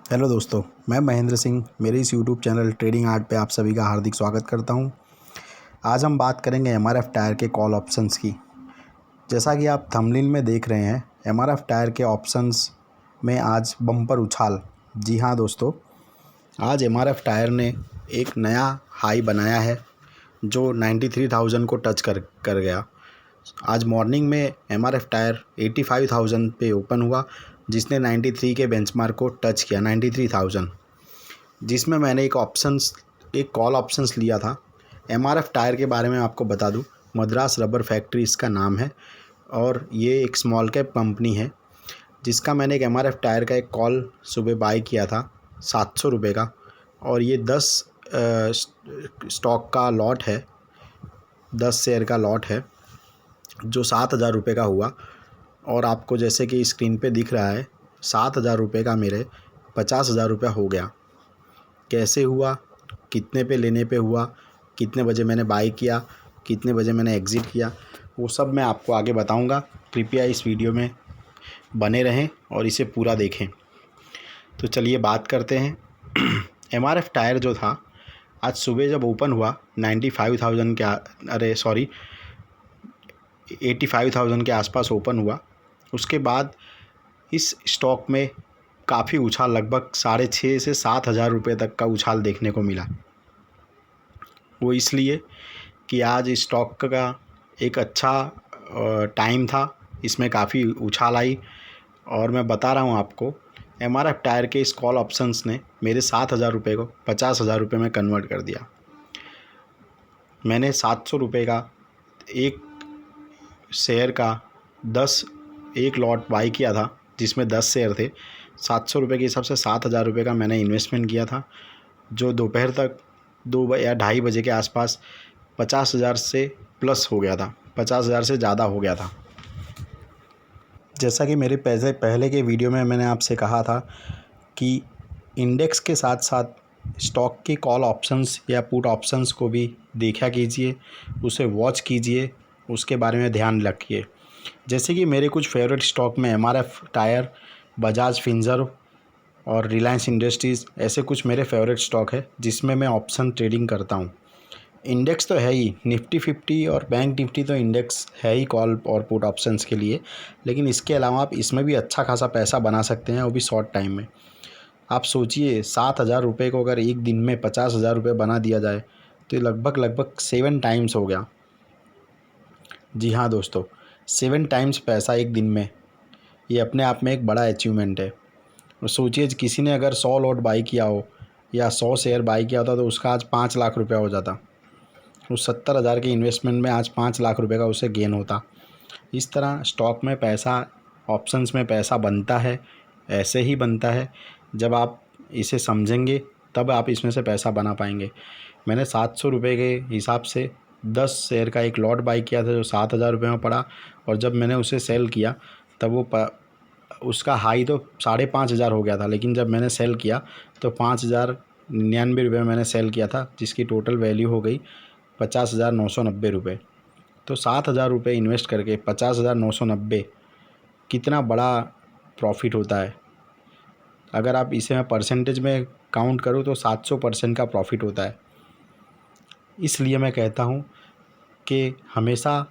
Hello दोस्तों, मैं महेंद्र सिंह मेरे इस यूट्यूब चैनल ट्रेडिंग आर्ट पे आप सभी का हार्दिक स्वागत करता हूं। आज हम बात करेंगे एमआरएफ टायर के कॉल ऑप्शंस की। जैसा कि आप थंबनेल में देख रहे हैं, एमआरएफ टायर के ऑप्शंस में आज बम्पर उछाल। जी हाँ दोस्तों, आज एमआरएफ टायर ने एक नया हाई बनाया है जो 93,000 को टच कर गया। आज मॉर्निंग में एमआरएफ टायर 85,000 पे ओपन हुआ, जिसने 93 के बेंचमार्क को टच किया, 93,000, जिसमें मैंने एक कॉल ऑप्शंस लिया था। एमआरएफ टायर के बारे में आपको बता दूं, मद्रास रबर फैक्ट्री इसका नाम है और ये एक स्मॉल कैप कंपनी है, जिसका मैंने एक एमआरएफ टायर का एक कॉल सुबह बाय किया था 700 रुपये का, और ये 10 स्टॉक का लॉट है, 10 शेयर का लॉट है जो 7,000 रुपये का हुआ। और आपको जैसे कि स्क्रीन पे दिख रहा है, 7,000 रुपये का मेरे 50,000 रुपये हो गया। कैसे हुआ, कितने पे लेने पे हुआ, कितने बजे मैंने बाय किया, कितने बजे मैंने एग्ज़िट किया, वो सब मैं आपको आगे बताऊंगा। कृपया इस वीडियो में बने रहें और इसे पूरा देखें। तो चलिए बात करते हैं। एमआरएफ टायर जो था, आज सुबह जब ओपन हुआ 95,000 के 85,000 के आसपास ओपन हुआ। उसके बाद इस स्टॉक में काफ़ी उछाल, लगभग 6,500 से 7,000 रुपये तक का उछाल देखने को मिला। वो इसलिए कि आज इस स्टॉक का एक अच्छा टाइम था, इसमें काफ़ी उछाल आई। और मैं बता रहा हूँ आपको, एमआरएफ टायर के इस कॉल ऑप्शंस ने मेरे 7,000 रुपये को 50,000 रुपये में कन्वर्ट कर दिया। मैंने 700 रुपये का एक शेयर का एक लॉट बाई किया था, जिसमें 10 शेयर थे। 700 रुपये के हिसाब से 7,000 रुपये का मैंने इन्वेस्टमेंट किया था, जो दोपहर तक 2 या ढाई बजे के आसपास 50,000 से प्लस हो गया था, 50,000 से ज़्यादा हो गया था। जैसा कि मेरे पहले के वीडियो में मैंने आपसे कहा था कि इंडेक्स के साथ साथ स्टॉक के कॉल ऑप्शंस या पुट ऑप्शंस को भी देखा कीजिए, उसे वॉच कीजिए, उसके बारे में ध्यान रखिए। जैसे कि मेरे कुछ फेवरेट स्टॉक में एमआरएफ टायर, बजाज फिनसर्व और रिलायंस इंडस्ट्रीज़, ऐसे कुछ मेरे फेवरेट स्टॉक है जिसमें मैं ऑप्शन ट्रेडिंग करता हूँ। इंडेक्स तो है ही, निफ्टी 50 और बैंक निफ्टी तो इंडेक्स है ही कॉल और पुट ऑप्शंस के लिए, लेकिन इसके अलावा आप इसमें भी अच्छा खासा पैसा बना सकते हैं, वो भी शॉर्ट टाइम में। आप सोचिए, 7,000 रुपये को अगर एक दिन में 50,000 रुपये बना दिया जाए तो ये लगभग 7 टाइम्स हो गया। जी हाँ दोस्तों, 7 टाइम्स पैसा एक दिन में, ये अपने आप में एक बड़ा अचीवमेंट है। और सोचिए, किसी ने अगर 100 लॉट बाई किया हो या 100 शेयर बाई किया होता तो उसका आज 5 लाख रुपया हो जाता। उस 70,000 के इन्वेस्टमेंट में आज 5 लाख रुपये का उसे गेन होता। इस तरह स्टॉक में पैसा, ऑप्शंस में पैसा बनता है, ऐसे ही बनता है। जब आप इसे समझेंगे तब आप इसमें से पैसा बना पाएंगे। मैंने 700 रुपये के हिसाब से 10 शेयर का एक लॉट बाई किया था जो 7,000 रुपये में पड़ा, और जब मैंने उसे सेल किया तब उसका हाई तो 5,500 हो गया था, लेकिन जब मैंने सेल किया तो 5,099 रुपये में मैंने सेल किया था, जिसकी टोटल वैल्यू हो गई 50,990 रुपये। तो 7,000 रुपये इन्वेस्ट करके 50,990, कितना बड़ा प्रॉफिट होता है। अगर आप इसे मैं परसेंटेज में काउंट करूँ तो 700% का प्रॉफिट होता है। इसलिए मैं कहता हूँ कि हमेशा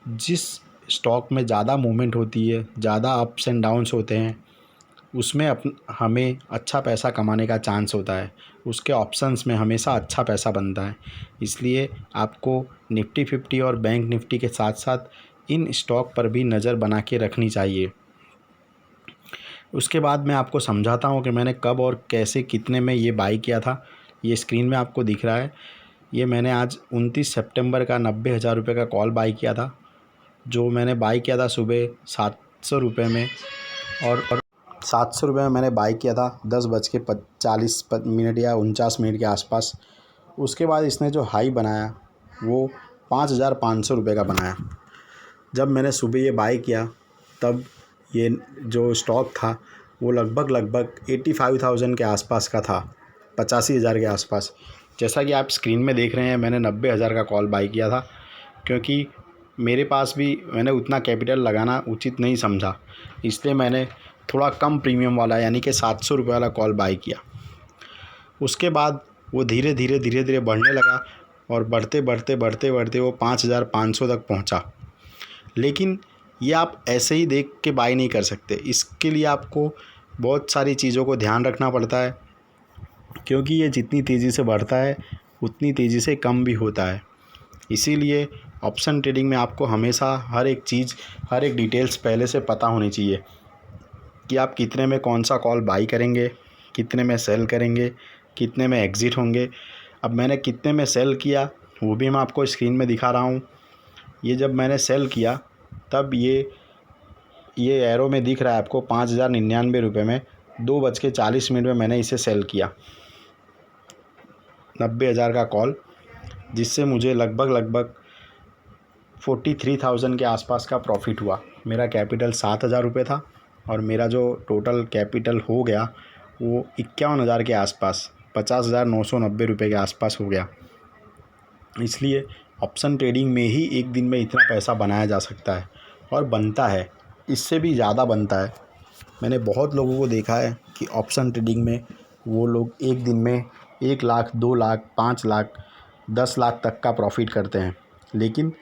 जिस स्टॉक में ज़्यादा मूवमेंट होती है, ज़्यादा अप्स एंड डाउन्स होते हैं, उसमें हमें अच्छा पैसा कमाने का चांस होता है। उसके ऑप्शंस में हमेशा अच्छा पैसा बनता है। इसलिए आपको निफ्टी 50 और बैंक निफ्टी के साथ साथ इन स्टॉक पर भी नज़र बना के रखनी चाहिए। उसके बाद मैं आपको समझाता हूँ कि मैंने कब और कैसे कितने में ये बाई किया था। ये स्क्रीन में आपको दिख रहा है, ये मैंने आज 29 सितंबर का 90,000 रुपये का कॉल बाई किया था, जो मैंने बाई किया था सुबह 700 रुपये में। और 700 रुपये में मैंने बाई किया था 10:40 या 49 मिनट के आसपास। उसके बाद इसने जो हाई बनाया वो 5,500 रुपये का बनाया। जब मैंने सुबह ये बाई किया तब ये जो स्टॉक था वो लगभग 85,000 के आसपास का था, 85,000 के आसपास। जैसा कि आप स्क्रीन में देख रहे हैं, मैंने 90,000 का कॉल बाई किया था, क्योंकि मैंने उतना कैपिटल लगाना उचित नहीं समझा, इसलिए मैंने थोड़ा कम प्रीमियम वाला यानी कि 700 रुपये वाला कॉल बाय किया। उसके बाद वो धीरे धीरे बढ़ने लगा और बढ़ते बढ़ते वो 5,500 तक पहुंचा। लेकिन ये आप ऐसे ही देख के बाय नहीं कर सकते, इसके लिए आपको बहुत सारी चीज़ों को ध्यान रखना पड़ता है, क्योंकि ये जितनी तेज़ी से बढ़ता है उतनी तेज़ी से कम भी होता है। इसीलिए ऑप्शन ट्रेडिंग में आपको हमेशा हर एक चीज़, हर एक डिटेल्स पहले से पता होनी चाहिए कि आप कितने में कौन सा कॉल बाई करेंगे, कितने में सेल करेंगे, कितने में एग्ज़िट होंगे। अब मैंने कितने में सेल किया वो भी मैं आपको स्क्रीन में दिखा रहा हूँ। ये जब मैंने सेल किया तब ये एरो में दिख रहा है आपको 5,099 रुपये में 2:40 में मैंने इसे सेल किया 90,000 का कॉल, जिससे मुझे लगभग 43,000 के आसपास का प्रॉफिट हुआ। मेरा कैपिटल 7,000 रुपये था और मेरा जो टोटल कैपिटल हो गया वो 51,000 के आसपास, 50,990 रुपये के आसपास हो गया। इसलिए ऑप्शन ट्रेडिंग में ही एक दिन में इतना पैसा बनाया जा सकता है और बनता है, इससे भी ज़्यादा बनता है। मैंने बहुत लोगों को देखा है कि ऑप्शन ट्रेडिंग में वो लोग एक दिन में 1 लाख, 2 लाख, 5 लाख, 10 लाख तक का प्रॉफिट करते हैं। लेकिन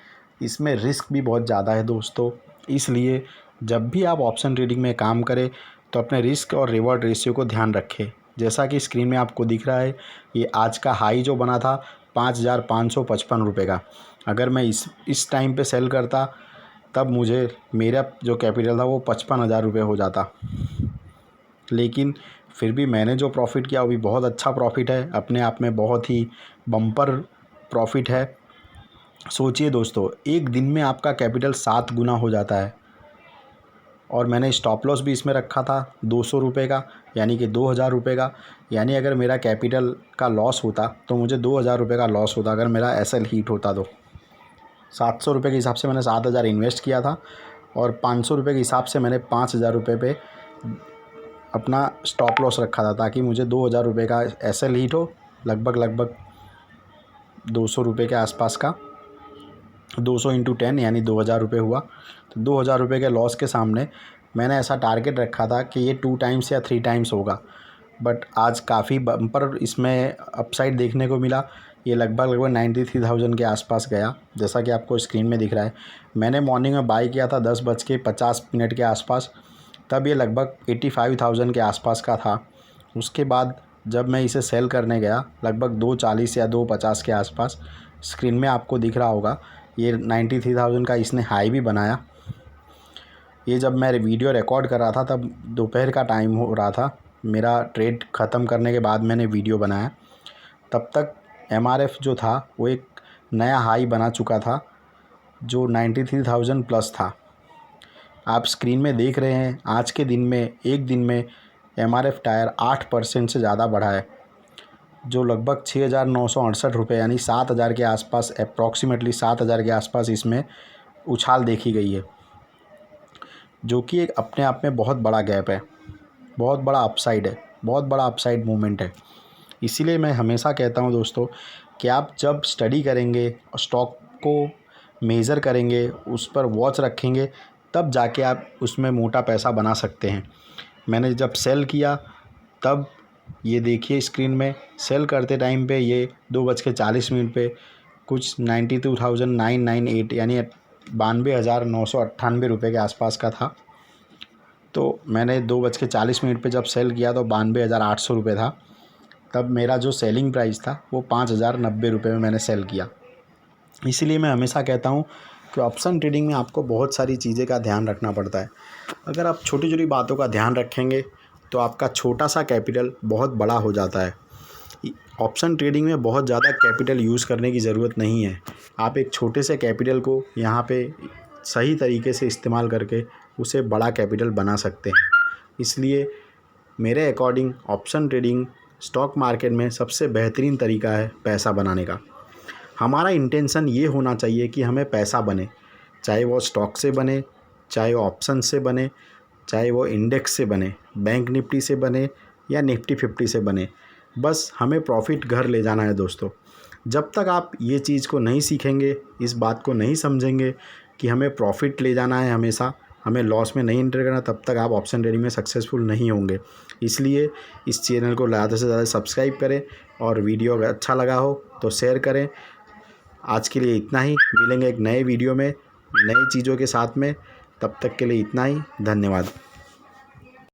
इसमें रिस्क भी बहुत ज़्यादा है दोस्तों। इसलिए जब भी आप ऑप्शन ट्रेडिंग में काम करें तो अपने रिस्क और रिवॉर्ड रेशियो को ध्यान रखें। जैसा कि स्क्रीन में आपको दिख रहा है, ये आज का हाई जो बना था 5,555 रुपये का। अगर मैं इस टाइम पे सेल करता तब मुझे मेरा जो कैपिटल था वो 55,000 रुपये हो जाता। लेकिन फिर भी मैंने जो प्रॉफिट किया वो भी बहुत अच्छा प्रॉफिट है, अपने आप में बहुत ही बम्पर प्रॉफिट है। सोचिए दोस्तों, एक दिन में आपका कैपिटल 7 गुना हो जाता है। और मैंने स्टॉप लॉस भी इसमें रखा था 200 रुपये का, यानी कि 2,000 रुपये का। यानी अगर मेरा कैपिटल का लॉस होता तो मुझे 2,000 रुपये का लॉस होता अगर मेरा एसएल हिट होता तो। 700 रुपये के हिसाब से मैंने 7,000 इन्वेस्ट किया था और 500 रुपये के हिसाब से मैंने 5,000 रुपये पे अपना स्टॉप लॉस रखा था, ताकि मुझे 2,000 रुपये का एसएल हिट हो, लगभग 200 रुपये के आसपास का। 200 इंटू 10 यानी 2,000 रुपये हुआ। तो 2,000 रुपये के लॉस के सामने मैंने ऐसा टारगेट रखा था कि ये 2 टाइम्स या 3 टाइम्स होगा। बट आज काफ़ी बम्पर इसमें अपसाइड देखने को मिला। ये लगभग 93,000 के आसपास गया, जैसा कि आपको स्क्रीन में दिख रहा है। मैंने मॉर्निंग में बाई किया था 10:50 के आसपास, तब ये लगभग 85,000 के आसपास का था। उसके बाद जब मैं इसे सेल करने गया लगभग 2:40 या 2:50 के आसपास, स्क्रीन में आपको दिख रहा होगा ये 93,000 का इसने हाई भी बनाया। ये जब मैं वीडियो रिकॉर्ड कर रहा था तब दोपहर का टाइम हो रहा था, मेरा ट्रेड ख़त्म करने के बाद मैंने वीडियो बनाया। तब तक एमआरएफ जो था वो एक नया हाई बना चुका था जो 93,000 प्लस था। आप स्क्रीन में देख रहे हैं आज के दिन में, एक दिन में एमआरएफ टायर 8% से ज़्यादा बढ़ा है, जो लगभग 6,968 रुपये यानी 7,000 के आसपास, अप्रॉक्सीमेटली 7,000 के आसपास इसमें उछाल देखी गई है, जो कि एक अपने आप में बहुत बड़ा गैप है, बहुत बड़ा अपसाइड है, बहुत बड़ा अपसाइड मूवमेंट है। इसीलिए मैं हमेशा कहता हूं दोस्तों कि आप जब स्टडी करेंगे, स्टॉक को मेज़र करेंगे, उस पर वॉच रखेंगे, तब जाके आप उसमें मोटा पैसा बना सकते हैं। मैंने जब सेल किया तब ये देखिए स्क्रीन में, सेल करते टाइम पे ये 2:40 पे कुछ 92,998 यानी 92,998 रुपये के आसपास का था। तो मैंने 2:40 पे जब सेल किया तो 92,800 रुपये था। तब मेरा जो सेलिंग प्राइस था वो 5,090 रुपये में मैंने सेल किया। इसीलिए मैं हमेशा कहता हूँ कि ऑप्शन ट्रेडिंग में आपको बहुत सारी चीज़ें का ध्यान रखना पड़ता है। अगर आप छोटी छोटी बातों का ध्यान रखेंगे तो आपका छोटा सा कैपिटल बहुत बड़ा हो जाता है। ऑप्शन ट्रेडिंग में बहुत ज़्यादा कैपिटल यूज़ करने की ज़रूरत नहीं है। आप एक छोटे से कैपिटल को यहाँ पे सही तरीके से इस्तेमाल करके उसे बड़ा कैपिटल बना सकते हैं। इसलिए मेरे according option trading stock market में सबसे बेहतरीन तरीका है पैसा बनाने का। हमारा इंटेंशन ये होना चाहिए कि हमें पैसा बने, चाहे वो स्टॉक से बने, चाहे वो ऑप्शन से बने, चाहे वो इंडेक्स से बने, बैंक निफ्टी से बने या निफ्टी 50 से बने, बस हमें प्रॉफिट घर ले जाना है दोस्तों। जब तक आप ये चीज़ को नहीं सीखेंगे, इस बात को नहीं समझेंगे कि हमें प्रॉफिट ले जाना है हमेशा, हमें लॉस में नहीं एंटर करना, तब तक आप ऑप्शन ट्रेडिंग में सक्सेसफुल नहीं होंगे। इसलिए इस चैनल को ज़्यादा से ज़्यादा सब्सक्राइब करें और वीडियो अगर अच्छा लगा हो तो शेयर करें। आज के लिए इतना ही, मिलेंगे एक नए वीडियो में नई चीज़ों के साथ में। तब तक के लिए इतना ही, धन्यवाद।